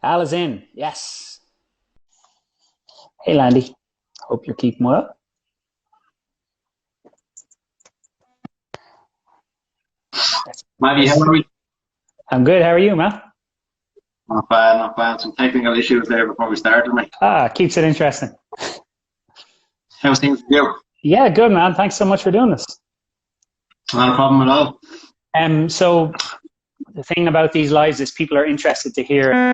Al is in. Yes. Hey, Landy. Hope you're keeping well. Maybe how are we? I'm good. How are you, man? Not bad, not bad. Some technical issues there before we started, mate. Keeps it interesting. How's things with you? Yeah, good, man. Thanks so much for doing this. Not a problem at all. So the thing about these lives is people are interested to hear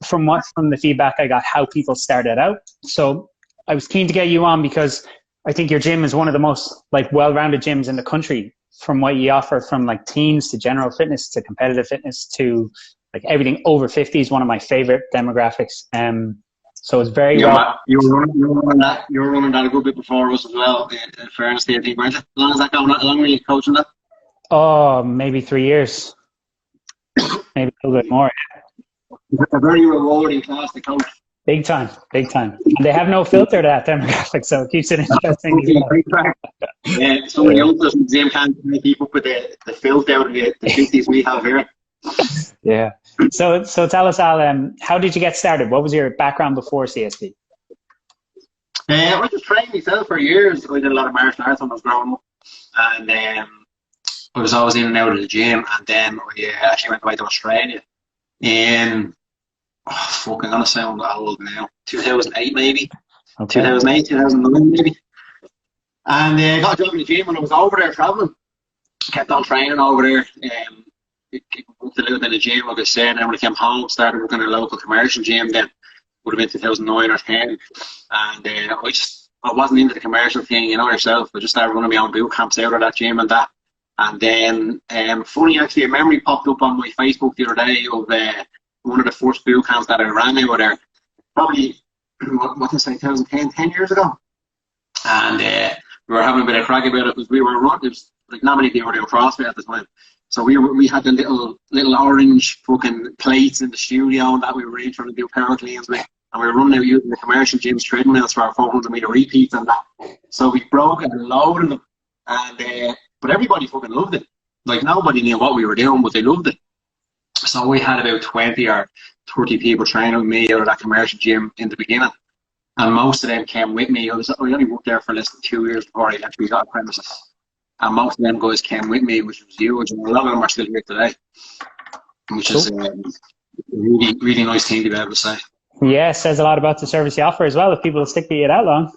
from the feedback I got how people started out. So I was keen to get you on because I think your gym is one of the most well-rounded gyms in the country from what you offer, from teens to general fitness to competitive fitness to everything over 50 is one of my favorite demographics. So it's very Yeah, well. Matt, you were running that a good bit before us as well. In fairness, I think, weren't you? How long is that going? How long were you coaching that? Oh, maybe 3 years, maybe a little bit more. A very rewarding class to coach. Big time, big time. And they have no filter to that demographic, so it keeps it interesting as well. Yeah, some of the youngsters in the gym can't keep up with the filth out of the 50s we have here. Yeah. So tell us, Al, how did you get started? What was your background before CSP? I just trained myself for years. I did a lot of martial arts when I was growing up. And I was always in and out of the gym. And then I actually went away to Australia in, fucking gonna sound old now, 2008 maybe. Okay. 2008, 2009 maybe. And I got a job in the gym when I was over there travelling. Kept on training over there. Worked a little bit in the gym, like I said. And then when I came home, started working in a local commercial gym then. Would have been 2009 or 10. And I wasn't into the commercial thing, you know yourself. I just started running my own boot camps out of that gym and that. And then, funny actually, a memory popped up on my Facebook the other day of one of the first boot camps that I ran out there. Probably, what did I say, 2010, 10 years ago. And we were having a bit of crack about it because we were running. It was not many people were doing CrossFit at the time. So we had the little orange fucking plates in the studio and that we were really trying to do power cleans with. And we were running out using the commercial gym's treadmills for our 400-meter repeats and that. So we broke a load of them. And but everybody fucking loved it. Nobody knew what we were doing, but they loved it. So we had about 20 or 30 people training with me out of that commercial gym in the beginning. And most of them came with me. I only worked there for less than 2 years before I actually got a premises. And most of them guys came with me, which was huge. And a lot of them are still here today, which is a really, really nice thing to be able to say. Yeah, it says a lot about the service you offer as well, if people stick with you that long.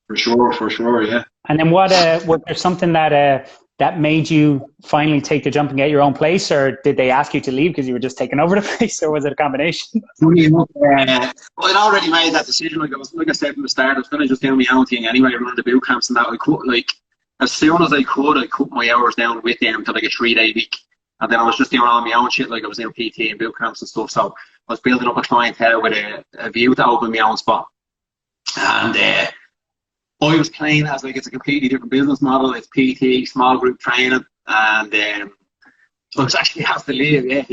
For sure, yeah. And then was there something that made you finally take the jump and get your own place, or did they ask you to leave because you were just taking over the place, or was it a combination? Well, I'd already made that decision. Like I said from the start, I was going to just do my own thing anyway, running the boot camps and that. I could, as soon as I could, I cut my hours down with them to a 3-day week. And then I was just doing all my own shit, I was doing PT and boot camps and stuff. So I was building up a clientele with a view to open my own spot. And I was playing as it's a completely different business model. It's PT, small group training. And so I was actually asked to leave. Yeah,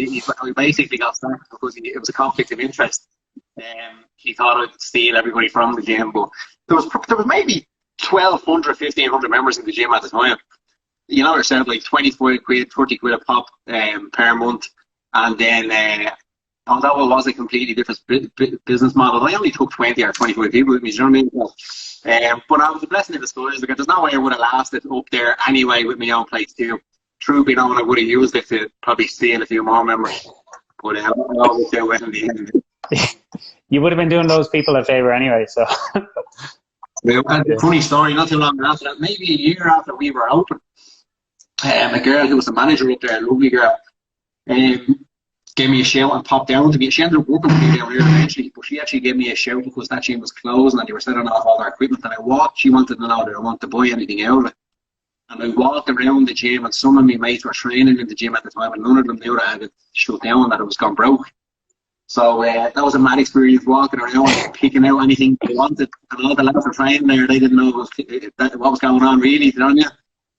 I basically got sacked because it was a conflict of interest. He thought I'd steal everybody from the gym. But there was maybe 1,200, 1,500 members in the gym at the time. You know yourself, 25 quid, 30 quid a pop per month. And then, although it was a completely different business model, I only took 20 or 25 people with me, do you know what I mean? But I was a blessing in disguise. There's no way I would have lasted up there anyway with my own place too. True being known, I would have used it to probably steal a few more members. But I always do it in the end. You would have been doing those people a favour anyway, so... Funny story, not too long after that, maybe a year after we were open, a girl who was the manager up there, a lovely girl, gave me a shout and popped down to me. She ended up working with me down here eventually, but she actually gave me a shout because that gym was closing and they were selling off all their equipment. And she wanted to know that I wanted to buy anything out of it. And I walked around the gym and some of my mates were training in the gym at the time and none of them knew that I had shut down, that it was gone broke. So that was a mad experience, walking around and picking out anything they wanted. And all the lads were training there, they didn't know what was going on really, you know?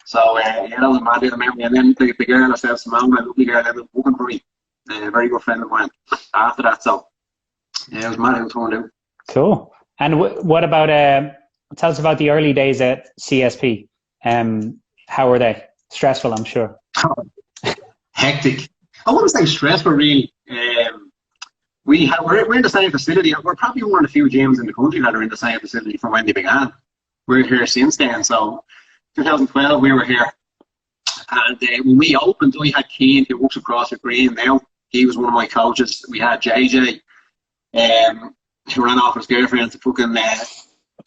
So that was a mad little memory. And then the girl herself, Simone, a lovely girl, ended up working for me. A very good friend of mine after that. So yeah, it was mad how it turned out. Cool. And what about, tell us about the early days at CSP. How were they? Stressful, I'm sure. Hectic. I wouldn't say stressful really. we're in the same facility. We're probably one of the few gyms in the country that are in the same facility from when they began. We're here since then. So 2012 we were here, and when we opened, I had Keane, who works across the green now. He was one of my coaches. We had JJ, who ran off his girlfriend to fucking the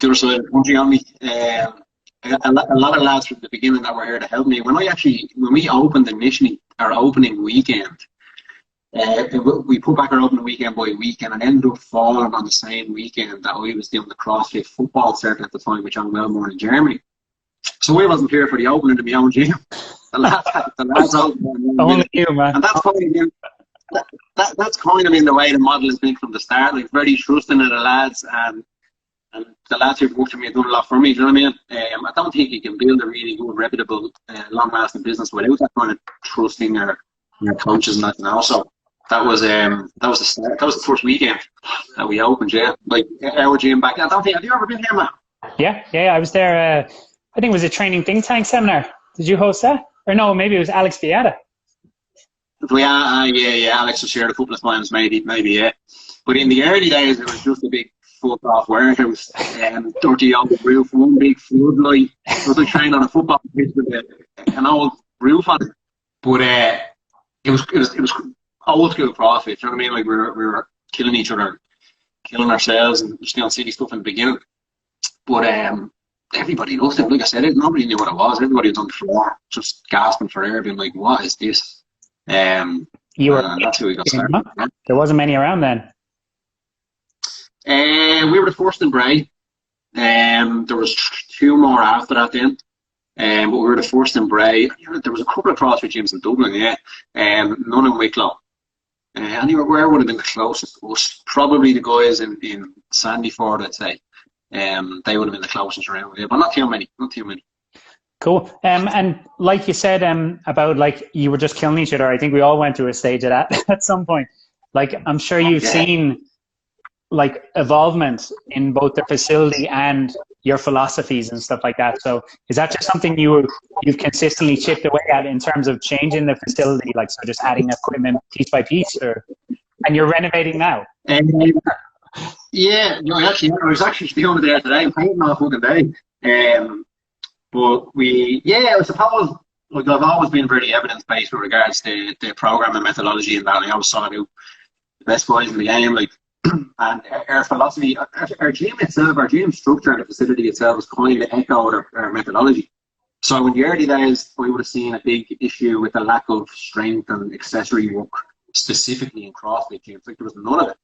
other side of the country on me. A lot of lads from the beginning that were here to help me. When we opened initially, our opening weekend, we put back our opening weekend by weekend, and ended up falling on the same weekend that I was doing the CrossFit football circuit at the time with John Wellmore in Germany. So I wasn't here for the opening of my own gym. The lads opened. Only you, man. And that's kind of in the way the model has been from the start. Like, very trusting of the lads, and the lads who've worked for me have done a lot for me. Do you know what I mean? I don't think you can build a really good, reputable, long-lasting business without that kind of trusting your coaches and that. And also, that was the start. That was the first weekend that we opened. Yeah, like our gym back. I don't think. Have you ever been here, man? Yeah. I was there. I think it was a training think tank seminar. Did you host that? Or no, maybe it was Alex Beata. Yeah. Alex was here a couple of times, maybe, yeah. But in the early days, it was just a big fuck-off warehouse, dirty old roof, one big floodlight. It was like training on a football pitch with an old roof on it. But it was old school CrossFit. You know what I mean? Like, we were killing each other, killing ourselves, and just doing silly stuff in the beginning. But everybody loved it. Like I said, nobody knew what it was. Everybody was on the floor, just gasping for air, being like, "What is this?" That's how we got started. There wasn't many around then. We were the first in Bray. There was two more after that then. But we were the first in Bray. There was a couple of CrossFit gyms in Dublin, yeah. None in Wicklow. Anywhere, where would have been the closest to us? Probably the guys in Sandyford, I'd say. They would have been the closest around here, but not too many. Cool. And like you said, about like you were just killing each other. I think we all went through a stage of that at some point. Like, I'm sure you've seen like evolvement in both the facility and your philosophies and stuff like that. So is that just something you've consistently chipped away at in terms of changing the facility, like, so just adding equipment piece by piece, and you're renovating now? Yeah, I was actually doing it there today. I'm painting all fucking day. But I suppose, like, I've always been very evidence-based with regards to the program and methodology and that. I always saw the best guys in the game, like, and our philosophy, our gym itself, our gym structure and the facility itself is kind of echoed our methodology. So in the early days, we would have seen a big issue with the lack of strength and accessory work, specifically in CrossFit gyms. Like, there was none of it.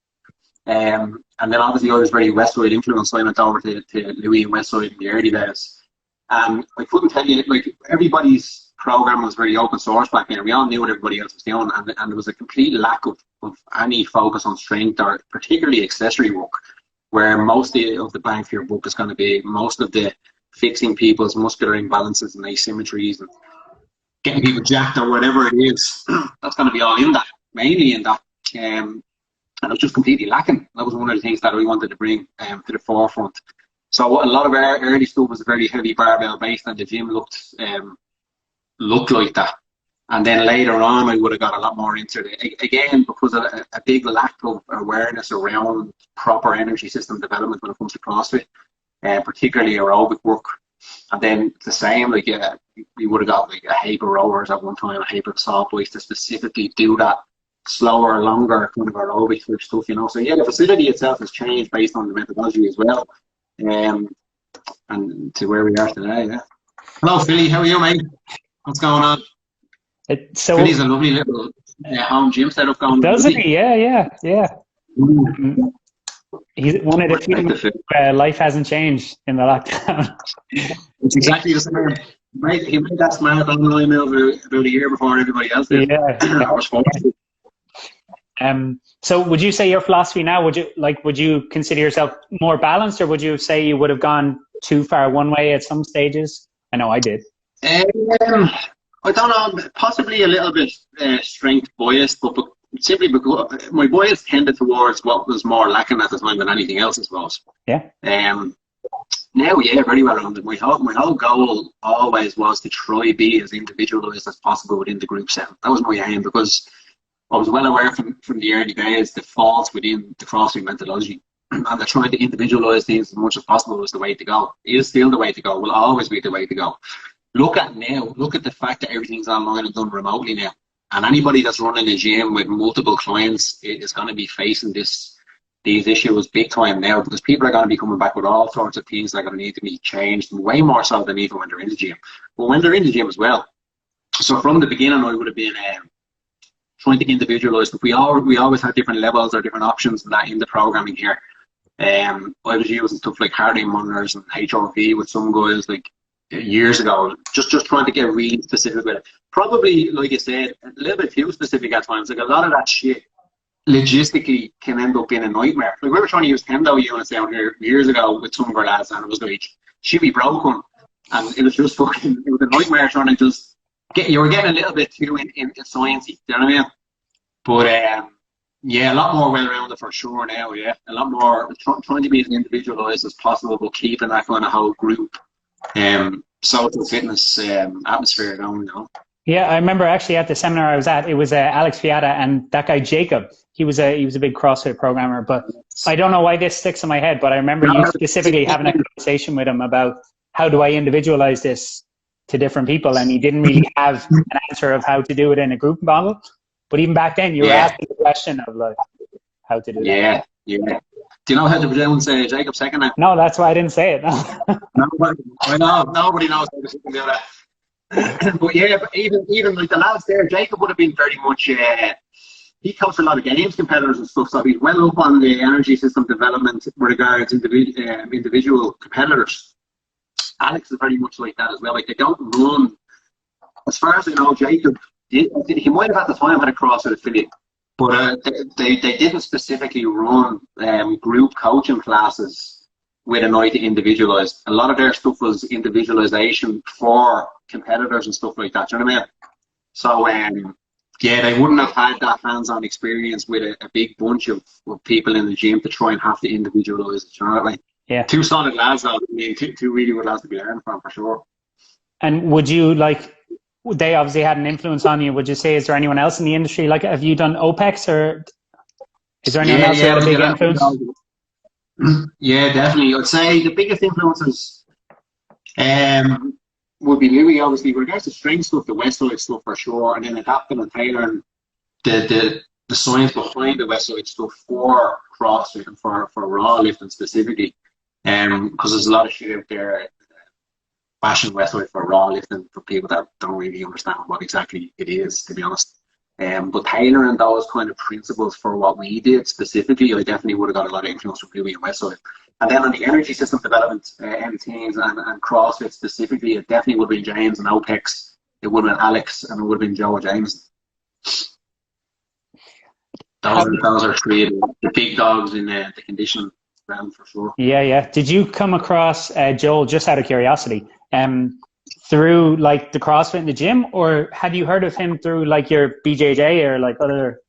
And then obviously I was very Westside influenced, so I went over to Louis and Westside in the early days. I couldn't tell you, like, everybody's program was very open source back then. We all knew what everybody else was doing, and there was a complete lack of any focus on strength or particularly accessory work, where most of the bang for your buck is going to be most of the fixing people's muscular imbalances and asymmetries and getting people jacked or whatever it is. That's going to be all in that, mainly in that. And it was just completely lacking. That was one of the things that we wanted to bring to the forefront. So a lot of our early stuff was very heavy barbell based, and the gym looked like that. And then later on, I would have got a lot more into it. Again, because of a big lack of awareness around proper energy system development when it comes to CrossFit, particularly aerobic work. And then the same, like, we would have got like a heap of rowers at one time, a heap of soft weights to specifically do that slower, longer kind of aerobic type stuff, you know. So yeah, the facility itself has changed based on the methodology as well, and to where we are today. Yeah. Hello, Philly. How are you, mate? What's going on? Philly's a lovely little home gym setup going. Doesn't he? Yeah. Mm. He's one of the few life hasn't changed in the lockdown. It's exactly the same. He made that smart online move about a year before everybody else did. Yeah. I was fortunate. So would you say your philosophy now, would you consider yourself more balanced, or would you say you would have gone too far one way at some stages? I know I did. I don't know, possibly a little bit strength biased, but simply because my bias tended towards what was more lacking at the time than anything else, I suppose. Yeah. Now, yeah, very well rounded. My whole goal always was to try be as individualised as possible within the group setting. That was my aim, because I was well aware from the early days the faults within the CrossFit methodology. And they're trying to individualize things as much as possible is the way to go. It is still the way to go, will always be the way to go. Look at the fact that everything's online and done remotely now. And anybody that's running a gym with multiple clients is going to be facing these issues big time now, because people are going to be coming back with all sorts of things that are going to need to be changed, way more so than even when they're in the gym. But when they're in the gym as well. So from the beginning, I would have been trying to individualize, but we always had different levels or different options and that in the programming here. I was using stuff like heart rate monitors and HRV with some guys like years ago, just trying to get really specific with it. Probably, like I said, a little bit too specific at times. Like a lot of that shit logistically can end up being a nightmare. Like we were trying to use kendo units down here years ago with some of our lads, and it was like, she'd be broken, and it was just fucking, it was a nightmare trying to just you were getting a little bit too in sciencey, you know what I mean? But yeah, a lot more well-rounded for sure now, yeah. A lot more trying to be as individualised as possible, but keeping that kind of whole group social fitness atmosphere going, you know. Yeah, I remember actually at the seminar I was at, it was Alex Fiata and that guy Jacob. He was a big CrossFit programmer, but I don't know why this sticks in my head, but I remember you specifically having a conversation with him about how do I individualize this to different people, and he didn't really have an answer of how to do it in a group model. But even back then, you were asking the question of like how to do that. Yeah. Do you know how to pronounce Jacob's second name? No, that's why I didn't say it. I know nobody knows how to do that. But yeah, but even like the lads there, Jacob would have been very much. He comes from a lot of games competitors and stuff, so he's well up on the energy system development with regards individual competitors. Alex is very much like that as well. Like they don't run, as far as I know, Jacob. He might have at the time had a CrossFit affiliate, but they didn't specifically run group coaching classes with an eye to individualise. A lot of their stuff was individualisation for competitors and stuff like that. Do you know what I mean? So yeah, they wouldn't have had that hands-on experience with a big bunch of people in the gym to try and have to individualise it. Do you know what I mean? Yeah. Two solid lads, though. I mean, two really good lads to be learning from for sure. And would you like? They obviously had an influence on you. Would you say, is there anyone else in the industry? Like, have you done OPEX, or is there anyone else who had a big influence? Yeah, definitely. I'd say the biggest influences would be Louis, obviously, with regards to strength stuff, the Westside stuff for sure, and then adapting and tailoring the science behind the Westside stuff for CrossFit and for raw lifting specifically. Because there's a lot of shit out there bashing Westside for raw lifting for people that don't really understand what exactly it is, to be honest. But tailoring those kind of principles for what we did specifically, I definitely would have got a lot of influence from Louis and Westside. And then on the energy system development end of things and CrossFit specifically, it definitely would have been James and OPEX. It would have been Alex, and it would have been Joe James. Those are three of the big dogs in the conditioning round for sure. Yeah. Did you come across Joel, just out of curiosity, through like the CrossFit in the gym, or had you heard of him through like your BJJ or like other?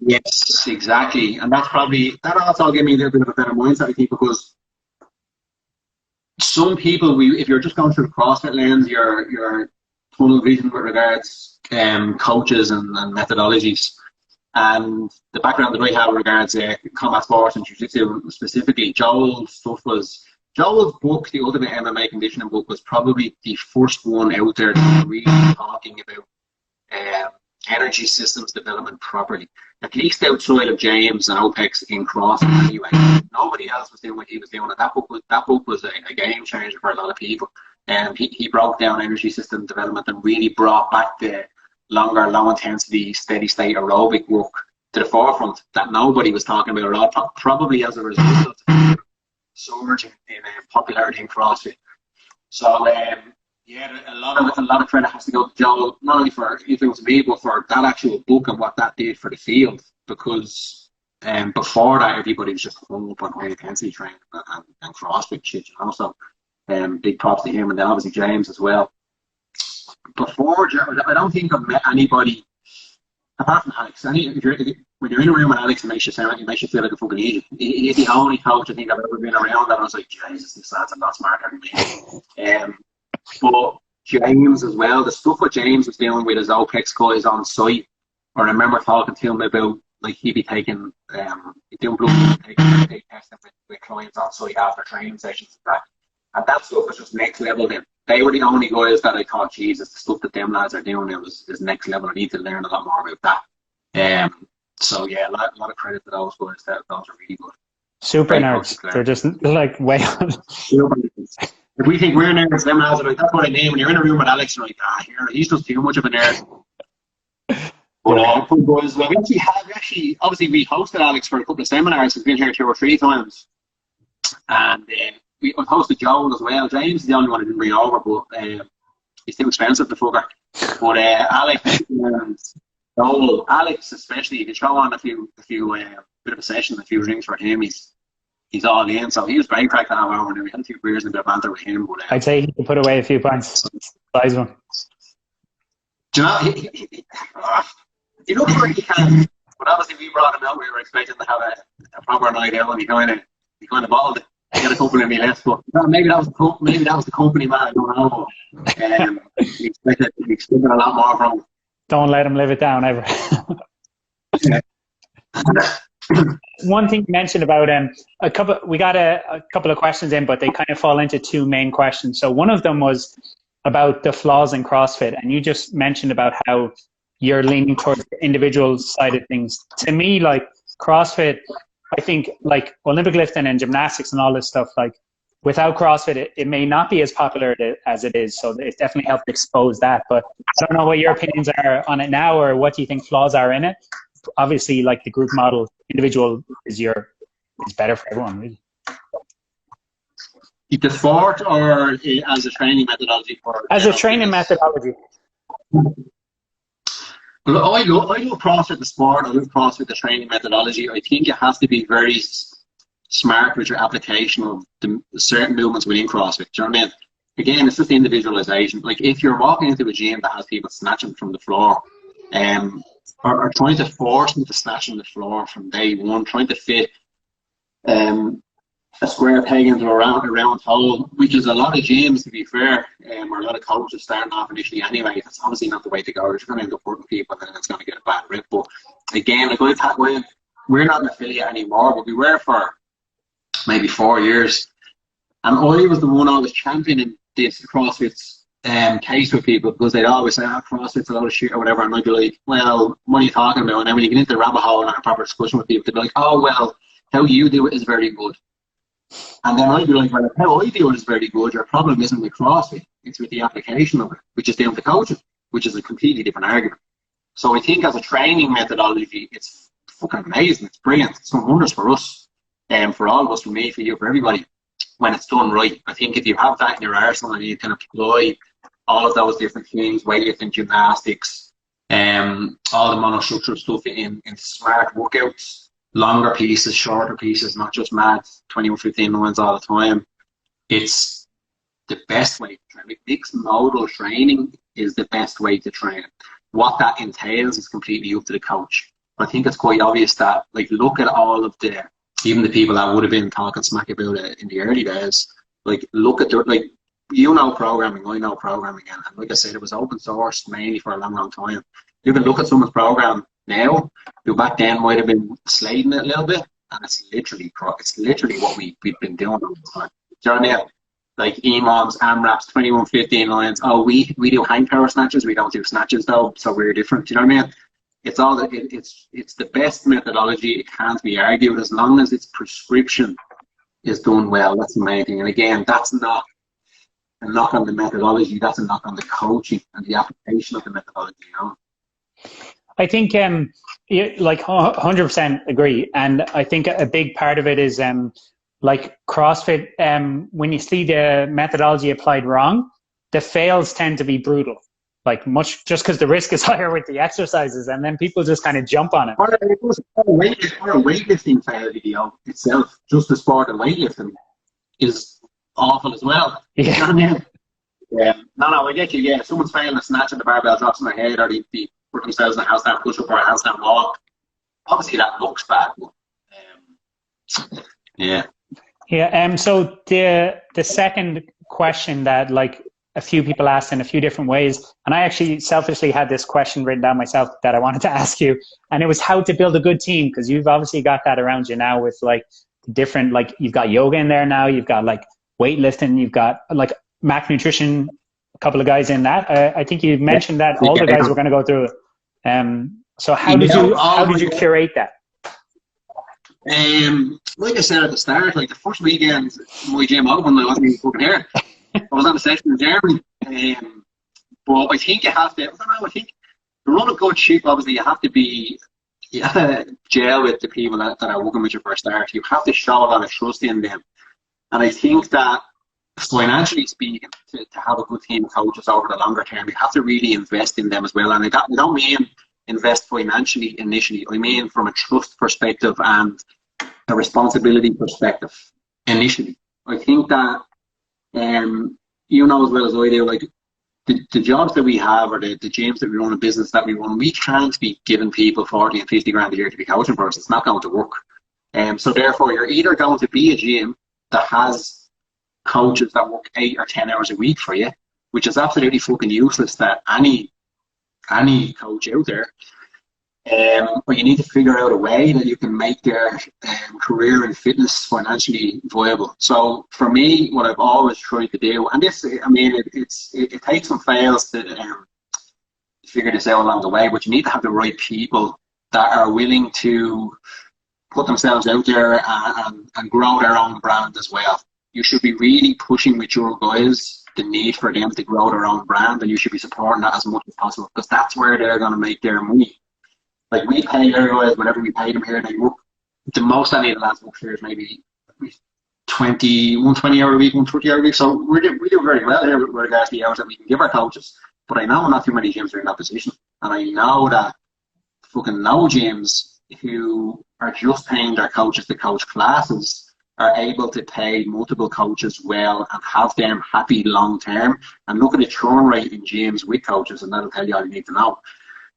Yes, exactly. And that also gave me a little bit of a better mindset, I think, because some people, if you're just going through the CrossFit lens, your tunnel vision with regards coaches and methodologies, and the background that I have with regards combat sports and jiu-jitsu specifically, Joel's book, the Ultimate MMA Conditioning book, was probably the first one out there that was really talking about energy systems development properly, at least outside of James and OPEX in CrossFit anyway. Nobody else was doing what he was doing, and that book was a game changer for a lot of people. He broke down energy system development and really brought back the longer, low intensity, steady state aerobic work to the forefront that nobody was talking about at all, probably as a result of the surge in popularity in CrossFit. So yeah, a lot of credit has to go to Joel, not only for influencing me, but for that actual book and what that did for the field. Because before that, everybody was just hung up on high intensity training and CrossFit shit, you know. So big props to him, and then obviously James as well. Before Joel, I don't think I've met anybody apart from Alex. When you're in a room with Alex, it makes you feel like a fucking idiot. He's the only coach I think I've ever been around that I was like, Jesus, this lad's a lot smarter than me. But James as well, the stuff what James was dealing with his OPEX guys on site Or I remember talking to him about, like, he'd be taking, he'd do blood take testing with clients on site after training sessions and that. And that stuff was just next level then. They were the only guys that I thought, Jesus, the stuff that them lads are doing is next level. I need to learn a lot more about that. So yeah, a lot of credit to those guys. Those are really good. Super nerds. They're just like way on. If we think we're nerds, them lads are like, that's what I mean. When you're in a room with Alex, you're like, he's just too much of a nerd. But boys, well, we actually, obviously, we hosted Alex for a couple of seminars. He's been here 2 or 3 times. And we hosted Joel as well. James is the only one who didn't bring over, but he's too expensive, the fucker. But Alex and Joel, Alex especially, you can throw on a few bit of a session, a few drinks for him. He's all in, so he was very cracked to have over. And we had a few beers and a bit of banter with him. But I'd say he can put away a few points. Size one. Do you know, he looks like he can, but obviously we brought him out. We were expecting to have a proper night out, and he kind of bottled it. He had a couple of me left, but maybe that was the company, man. I don't know. But, we expected a lot more from him. Don't let him live it down ever. One thing you mentioned about we got a couple of questions in, but they kind of fall into 2 main questions. So one of them was about the flaws in CrossFit, and you just mentioned about how you're leaning towards the individual side of things. To me, like CrossFit, I think like Olympic lifting and gymnastics and all this stuff, like without CrossFit, it may not be as popular as it is. So it definitely helped expose that. But I don't know what your opinions are on it now, or what do you think flaws are in it? Obviously, like the group model, individual is better for everyone, really. The sport, or as a training methodology? As a training methodology. Well, I love CrossFit the sport. I love CrossFit the training methodology. I think it has to be very smart with your application of the certain movements within CrossFit. Do you know what I mean? Again, it's just individualization. Like if you're walking into a gym that has people snatching from the floor, or trying to force them to snatch on the floor from day one, trying to fit a square peg into a round hole, which is a lot of gyms, to be fair, or a lot of coaches starting off initially anyway. That's obviously not the way to go. You're going to end up hurting people, and then it's going to get a bad rip. But again, like we're not an affiliate anymore, but we were for maybe 4 years. And I was the one always championing this CrossFit's case with people, because they'd always say, CrossFit's a lot of shit or whatever. And I'd be like, well, what are you talking about? And then when you get into the rabbit hole and have a proper discussion with people, they'd be like, oh, well, how you do it is very good. And then I'd be like, well, how I do it is very good. Your problem isn't with CrossFit, it's with the application of it, which is down to coaching, which is a completely different argument. So I think as a training methodology, it's fucking amazing. It's brilliant. It's done wonders for us, for all of us, for me, for you, for everybody, when it's done right. I think if you have that in your arsenal and you can employ all of those different things, weightlifting, gymnastics, all the monostructural stuff in smart workouts, longer pieces, shorter pieces, not just mad 21, 15 lines all the time. It's the best way to train. Mixed modal training is the best way to train. What that entails is completely up to the coach. But I think it's quite obvious that, like, look at all of even the people that would have been talking smack about it in the early days. Like, look at programming, I know programming, and like I said, it was open source mainly for a long, long time. You can look at someone's program now, who back then might have been slating it a little bit, and it's literally what we've been doing all the time. Do you know what I mean? Like EMOMs, AMRAPs, 21, 15 lines. Oh, we do hang power snatches. We don't do snatches though, so we're different. Do you know what I mean? It's all it's the best methodology. It can't be argued as long as its prescription is done well. That's the main thing. And again, that's not a knock on the methodology. That's a knock on the coaching and the application of the methodology. You know. I think, like 100% agree. And I think a big part of it is, like CrossFit, when you see the methodology applied wrong, the fails tend to be brutal. Like just because the risk is higher with the exercises, and then people just kind of jump on it. Or a weightlifting failure itself, just the sport of weightlifting, is awful as well. Yeah. You know what I mean? Yeah. No, I get you. Yeah, if someone's failing a snatch and the barbell drops on their head, or they put themselves in a handstand push-up or a handstand walk, obviously that looks bad. But, yeah. Yeah. So the second question that, like, a few people asked in a few different ways. And I actually selfishly had this question written down myself that I wanted to ask you. And it was how to build a good team, because you've obviously got that around you now with like different, like you've got yoga in there now, you've got like weightlifting, you've got like Mac Nutrition, a couple of guys in that. I think you mentioned that all the guys were going to go through it. So how did you curate that? Like I said at the start, like the first weekend my gym opened, I wasn't even fucking here. I was on a session in Germany. But I think you have to, I don't know, I think to run a good ship, obviously you have to gel with the people that are working with you for a start. You have to show a lot of trust in them. And I think that financially speaking, to have a good team of coaches over the longer term, you have to really invest in them as well. And I don't mean invest financially initially. I mean from a trust perspective and a responsibility perspective initially. I think that, you know as well as I do, like the jobs that we have or the gyms that we run, a business that we run, we can't be giving people 40 and 50 grand a year to be coaching for us. It's not going to work. So therefore, you're either going to be a gym that has coaches that work 8 or 10 hours a week for you, which is absolutely fucking useless to any coach out there. But you need to figure out a way that you can make their career in fitness financially viable. So for me, what I've always tried to do, and this, I mean, it takes some fails to figure this out along the way, but you need to have the right people that are willing to put themselves out there and grow their own brand as well. You should be really pushing with your guys the need for them to grow their own brand, and you should be supporting that as much as possible, because that's where they're going to make their money. Like we pay our guys, whenever we pay them here, they work, the most any of the lads work here is maybe 20 hour a week, 130 hour a week. So we do very well here with regards to the hours that we can give our coaches. But I know not too many gyms are in that position. And I know that fucking no gyms who are just paying their coaches to coach classes are able to pay multiple coaches well and have them happy long term. And look at the churn rate in gyms with coaches, and that'll tell you all you need to know.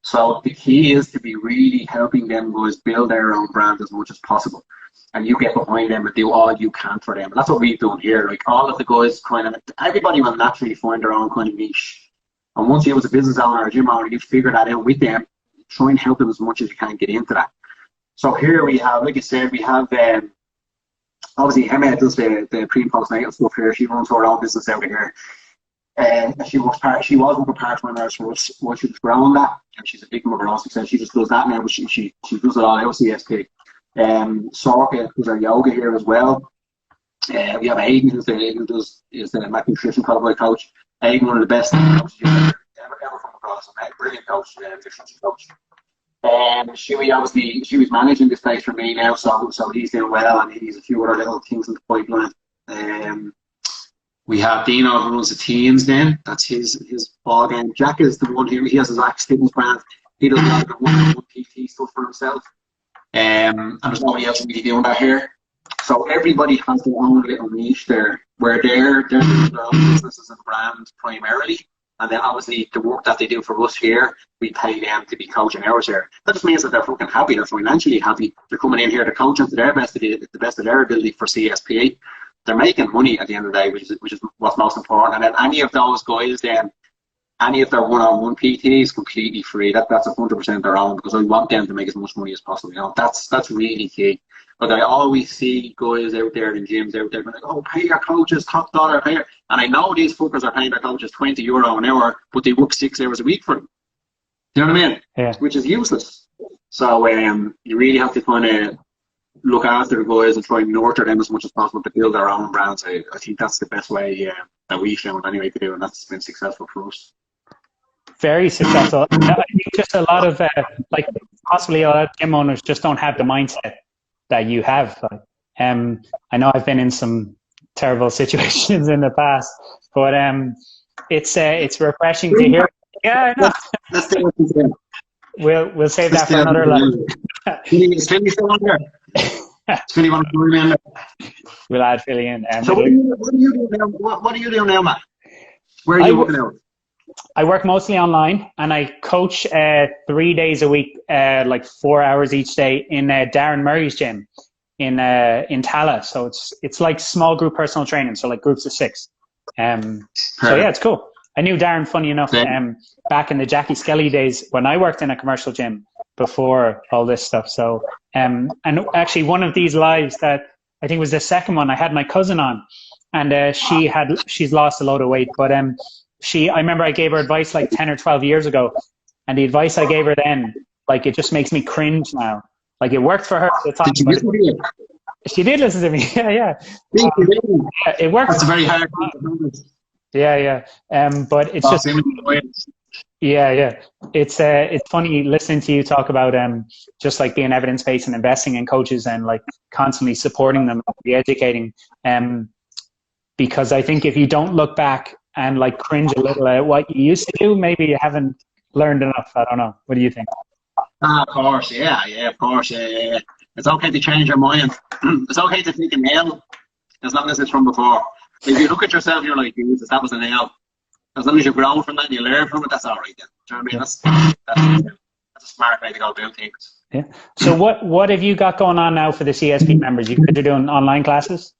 So the key is to be really helping them guys build their own brand as much as possible. And you get behind them and do all you can for them. And that's what we've done here. Like all of the guys everybody will naturally find their own kind of niche. And once you as a business owner or a gym owner, you figure that out with them, try and help them as much as you can get into that. So here we have, like I said, we have, obviously Emma does the pre and postnatal stuff here. She runs her own business out of here. She was working part-time hours for us while she was growing that, and she's a victim of her own success. She just does that now, but she does it all out CSP. Sorka does our yoga here as well. We have Aidan who's the Mac Nutrition qualified coach. Aidan, one of the best coaches you've ever come across, a brilliant coach, efficiency coach. She was managing this place for me now, so he's doing well, and he's a few other little things in the pipeline. We have Dino who runs the teams then. That's his ball game. Jack is the one who he has his Axe Fitness brand. He does a lot of the one-on-one PT stuff for himself. And there's nobody else really doing that here. So everybody has their own little niche there where they're doing their own businesses and brands primarily. And then obviously the work that they do for us here, we pay them to be coaching hours here. That just means that they're fucking happy, they're financially happy. They're coming in here to coach to their best, the best of their ability for CSPA. They're making money at the end of the day, which is what's most important. And then any of those guys, then any of their one-on-one PT is completely free. That's 100% their own, because I want them to make as much money as possible. You know, that's really key. But I always see guys out there in gyms out there like, oh, pay your coaches top dollar, pay your. And I know these fuckers are paying their coaches €20 an hour, but they work 6 hours a week for them. You know what I mean? Yeah. Which is useless. So you really have to kind of look after the guys and try and nurture them as much as possible to build their own brands. I think that's the best way that we found anyway to do, and that's been successful for us. Very successful. I think just a lot of possibly a lot of gym owners just don't have the mindset that you have. I know I've been in some terrible situations in the past, but it's refreshing to hear. Yeah, I know. Let's do it. We'll save that for another live. We'll add Philly in. So what are you doing now? What are you doing now, Matt? Where are you working out? I work mostly online, and I coach 3 days a week, like 4 hours each day in Darren Murray's gym in Tala. So it's like small group personal training, so like groups of 6. So yeah, it's cool. I knew Darren, funny enough, back in the Jackie Skelly days when I worked in a commercial gym before all this stuff. So, and actually one of these lives that I think was the second one, I had my cousin on, and she's lost a load of weight, but I remember I gave her advice like 10 or 12 years ago, and the advice I gave her then, like, it just makes me cringe now. Like, it worked for her at the time. She did listen to me. Yeah. It works. It's very hard. Yeah. But it's just, yeah. It's funny listening to you talk about just like being evidence-based and investing in coaches and like constantly supporting them, educating. Because I think if you don't look back and like cringe a little at what you used to do, maybe you haven't learned enough. I don't know. What do you think? Of course, yeah, of course, yeah. It's okay to change your mind. It's okay to take a nail, as long as it's from before. If you look at yourself, you're like, Jesus, that was a nail. As long as you've grown from that and you learn from it, that's all right then. Do you know what I mean? That's a smart way to go do things. Yeah. So what have you got going on now for the CSP members? You said you're doing online classes?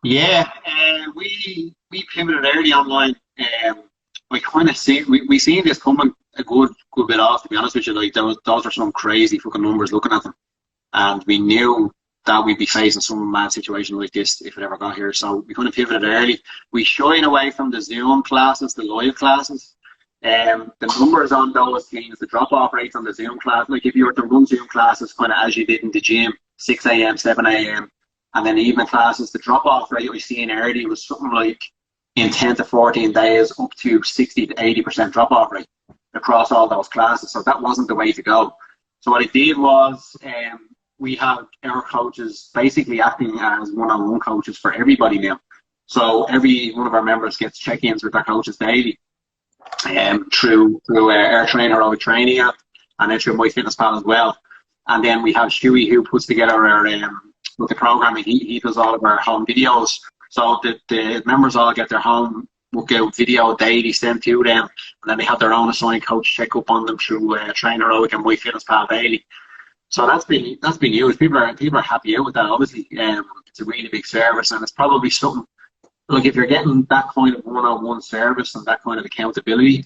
Yeah, we pivoted early online. We kind of we seen this coming a good bit off, to be honest with you. Like, those are some crazy fucking numbers looking at them, and we knew that we'd be facing some mad situation like this if it ever got here. So we kind of pivoted early. We shied away from the Zoom classes, the live classes. The numbers on those things, the drop-off rates on the Zoom class, like if you were to run Zoom classes kind of as you did in the gym, 6 a.m., 7 a.m., and then evening classes, the drop-off rate we seen early was something like in 10 to 14 days up to 60 to 80% drop-off rate across all those classes. So that wasn't the way to go. So what I did was we have our coaches basically acting as one-on-one coaches for everybody now. So every one of our members gets check-ins with their coaches daily through our Trainer Road training app, and then through MyFitnessPal as well. And then we have Stewie, who puts together our with the programming. He does all of our home videos. So the members all get their home workout video daily sent to them, and then they have their own assigned coach check up on them through Trainer Road and MyFitnessPal daily. So that's been used. People are happy out with that. Obviously, it's a really big service, and it's probably something like if you're getting that kind of one-on-one service and that kind of accountability,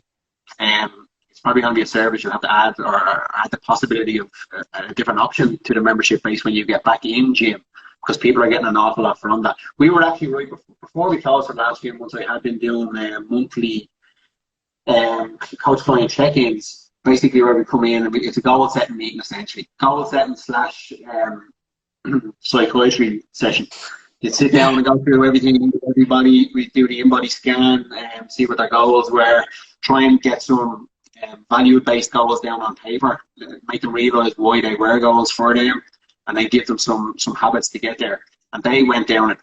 it's probably going to be a service you'll have to add, or add the possibility of a different option to the membership base when you get back in gym, because people are getting an awful lot from that. We were actually, right before we closed for the last few months, I had been doing monthly coach client check-ins, basically where we come in and it's a goal setting meeting, essentially. Goal setting / psychiatry session. You sit down and go through everything, everybody. We do the in-body scan and see what their goals were, try and get some value-based goals down on paper, make them realise why they were goals for them, and then give them some habits to get there. And they went down a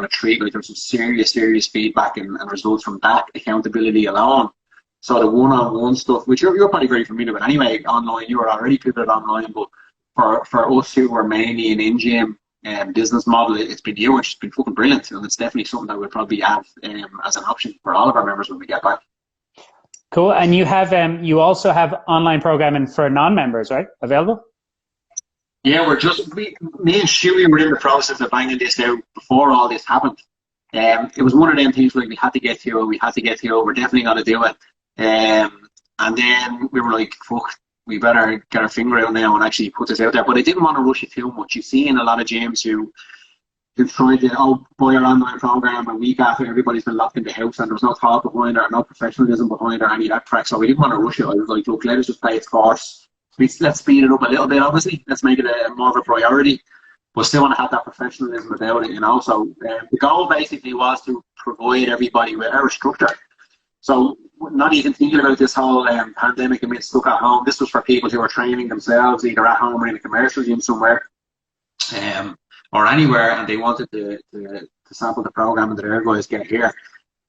treat. Like, there was some serious feedback and results from that accountability alone. So the one-on-one stuff, which you're probably very familiar with anyway, online, you were already pivoted online, but for us who were mainly an in-gym business model, it's been huge, it's been fucking brilliant, and it's definitely something that we'll probably have as an option for all of our members when we get back. Cool. And you have you also have online programming for non-members, right? Available? Yeah, me and Stewie were in the process of banging this out before all this happened. It was one of them things like we had to get to it, we're definitely going to do it. And then we were like, fuck, we better get our finger out now and actually put this out there. But I didn't want to rush it too much. You see in a lot of gyms who tried to buy our online program a week after everybody's been locked in the house and there was no thought behind it or no professionalism behind it or any of that crack. So we didn't want to rush it. I was like, look, let us just play its course. Let's speed it up a little bit, obviously. Let's make it more of a priority. But still want to have that professionalism about it, you know. So the goal basically was to provide everybody with our structure. So not even thinking about this whole pandemic and being stuck at home. This was for people who are training themselves, either at home or in a commercial gym somewhere, or anywhere, and they wanted to sample the program that their guys get here.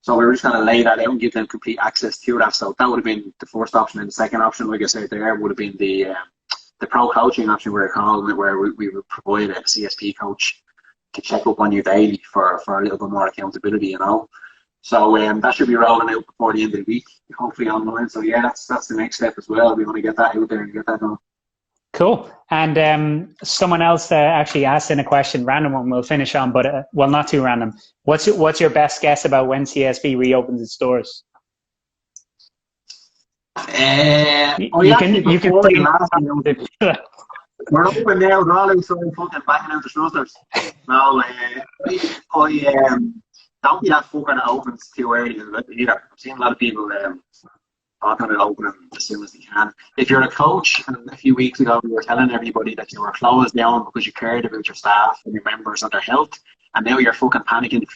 So we were just going to lay that out and give them complete access to that. So that would have been the first option, and the second option, like I said there, would have been the pro coaching option, we're calling it, where we would provide a CSP coach to check up on you daily for a little bit more accountability, you know. So that should be rolling out before the end of the week, hopefully online. So yeah, that's the next step as well. We want to get that out there and get that done. Cool. And someone else actually asked in a question, random one we'll finish on, but well, not too random. What's your best guess about when CSB reopens its doors? You can we're open now. They're all so fucking banging out the shutters. No, don't be that fucker that opens too early either. I've seen a lot of people talking about opening as soon as they can. If you're a coach, and a few weeks ago you were telling everybody that you were closed down because you cared about your staff and your members and their health, and now you're fucking panicking,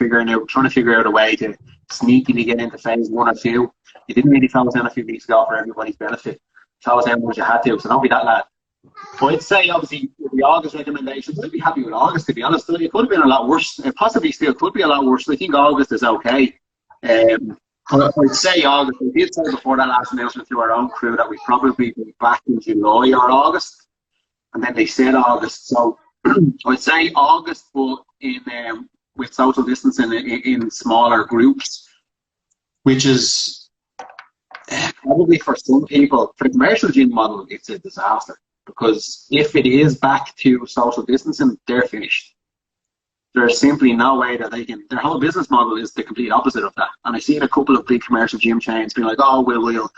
trying to figure out a way to sneakily get into phase 1 or 2. You didn't really close down a few weeks ago for everybody's benefit. Close down because you had to, so don't be that lad. But I'd say, obviously, with the August recommendations, I'd be happy with August, to be honest. It could have been a lot worse. It possibly still could be a lot worse. I think August is okay. I'd say August. We did say before that last announcement to our own crew that we'd probably be back in July or August. And then they said August. So I'd say August, but with social distancing in smaller groups, which is probably for some people, for the commercial gym model, it's a disaster. Because if it is back to social distancing, they're finished. There's simply no way that they can. Their whole business model is the complete opposite of that. And I've seen a couple of big commercial gym chains being like, "Oh, we'll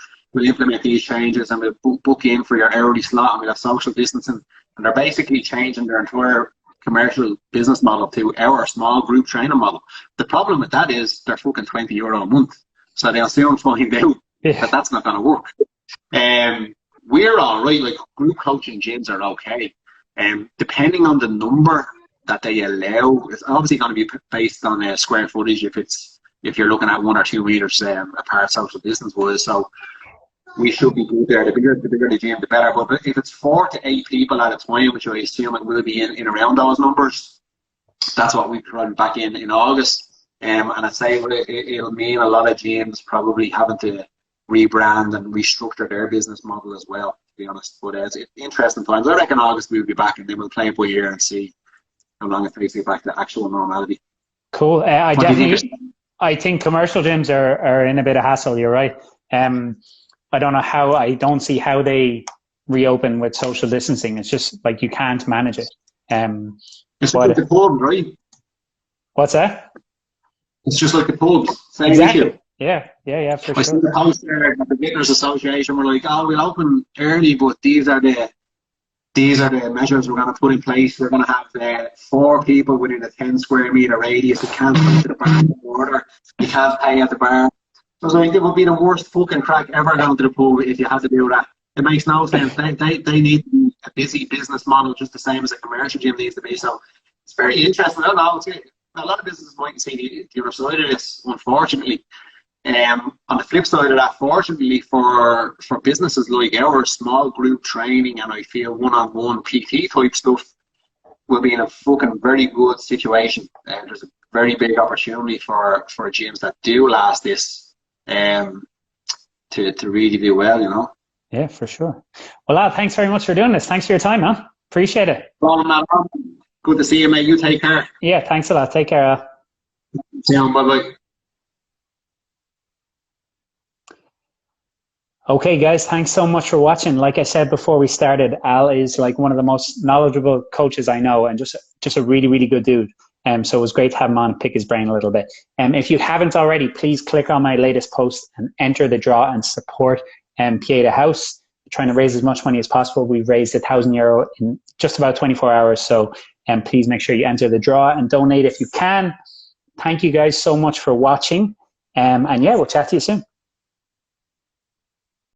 implement these changes and we'll book in for your hourly slot and we'll have social distancing." And they're basically changing their entire commercial business model to our small group training model. The problem with that is they're fucking €20 a month. So they'll soon find out that that's not going to work. We're all right, like group coaching gyms are okay. Depending on the number that they allow, it's obviously going to be based on square footage if you're looking at 1 or 2 meters apart social distance wise. So we should be good there. The bigger the gym, the better. But if it's 4 to 8 people at a time, which I assume it will be in around those numbers, that's what we run back in August. And I'd say it'll mean a lot of gyms probably having to rebrand and restructure their business model as well, to be honest. But it's interesting times. I reckon August we'll be back and then we'll play it by ear and see how long it takes to get back to actual normality. Cool. I think commercial gyms are in a bit of hassle. You're right. I don't see how they reopen with social distancing. It's just like you can't manage it. It's like the pub, right? What's that? It's just like the pub. Same exactly. issue. Yeah, for I sure. see the post there that the Beginners Association were like, "Oh, we'll open early, but these are the measures we're going to put in place. We're going to have 4 people within a 10 square meter radius. You can't come to the bar in order. You can't pay at the bar." So I think it would be the worst fucking crack ever going to the pub if you had to do that. It makes no sense. They need a busy business model just the same as a commercial gym needs to be. So it's very interesting. I don't know. A lot of businesses might see the other side of this, unfortunately. On the flip side of that, fortunately for businesses like ours, small group training and I feel one-on-one PT type stuff will be in a fucking very good situation. There's a very big opportunity for gyms that do last this to really do well, you know. Yeah, for sure. Well, lad, thanks very much for doing this. Thanks for your time, man. Appreciate it. Well, man, good to see you, mate. You take care. Yeah, thanks a lot. Take care, Al. See you. Bye-bye. Okay, guys, thanks so much for watching. Like I said before we started, Al is like one of the most knowledgeable coaches I know and just a really, really good dude. So it was great to have him on and pick his brain a little bit. If you haven't already, please click on my latest post and enter the draw and support Pieta House. We're trying to raise as much money as possible. We've raised €1,000 in just about 24 hours. So please make sure you enter the draw and donate if you can. Thank you guys so much for watching. And yeah, we'll chat to you soon.